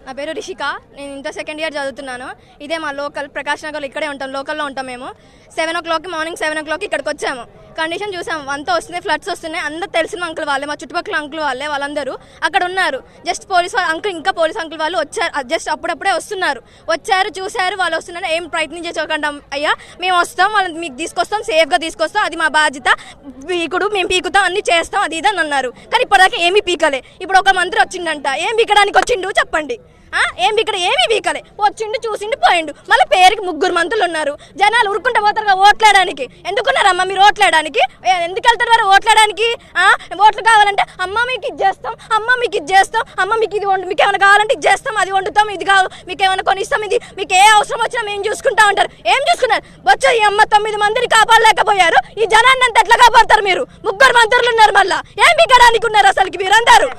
నా పేరు రిషిక. నేను ఇంటర్ సెకండ్ ఇయర్ చదువుతున్నాను. ఇదే మా లోకల్ ప్రకాష్ నగర్లో ఇక్కడే ఉంటాం, లోకల్లో ఉంటాం మేము. 7 o'clock మార్నింగ్ 7 o'clock ఇక్కడికి వచ్చాము. కండిషన్ చూసాం, అంతా వస్తున్నాయి, ఫ్లడ్స్ వస్తున్నాయి. అందరూ తెలిసిన అంకుల్ వాళ్ళే, మా చుట్టుపక్కల అంకుల్ వాళ్ళే, వాళ్ళందరూ అక్కడ ఉన్నారు. జస్ట్ పోలీస్ అంకుల్, ఇంకా పోలీస్ అంకుల్ వాళ్ళు వచ్చారు, జస్ట్ అప్పుడప్పుడే వస్తున్నారు. వచ్చారు, చూశారు, వాళ్ళు వస్తున్నారు. ఏం ప్రయత్నం చేసుకోకుండా అయ్యా మేము వస్తాం, వాళ్ళని మీకు తీసుకొస్తాం, సేఫ్గా తీసుకొస్తాం, అది మా బాధ్యత, పీకుడు మేము పీకుతాం, అన్ని చేస్తాం, అది ఇదని అన్నారు. కానీ ఇప్పటిదాకా ఏమీ పీకలే. ఇప్పుడు ఒక మంత్రి వచ్చిండంట, ఏం పీకడానికి వచ్చిండు చెప్పండి? ఏం ఇక్కడ ఏమీ వీకలే, వచ్చిండు చూసిండు పోయిండు. మళ్ళీ పేరుకి 3 మంత్రులు ఉన్నారు. జనాలు ఉరుక్కుంటూ పోతారు ఓట్లాడడానికి. ఎందుకున్నారమ్మా మీరు ఓట్లాడడానికి? ఎందుకు వెళ్తారు వారు ఓట్లాడడానికి? ఓట్లు కావాలంటే అమ్మ మీకు ఇది చేస్తాం, అమ్మ మీకు ఇది చేస్తాం, అమ్మ మీకు ఇది వండు, మీకు ఏమైనా కావాలంటే ఇది చేస్తాం, అది వండుతాం, ఇది కావు, మీకు ఏమైనా కొనిస్తాం, ఇది మీకు ఏ అవసరం వచ్చినా మేము చూసుకుంటా ఉంటారు. ఏం చూసుకున్నారు? వచ్చి ఈ అమ్మ 9 మందిని కాపాడలేకపోయారు, ఈ జనాన్ని అంతా ఎట్లా కాపాడతారు మీరు? 3 మంత్రులు ఉన్నారు, మళ్ళా ఏం పీకడానికి ఉన్నారు అసలుకి మీరందరూ?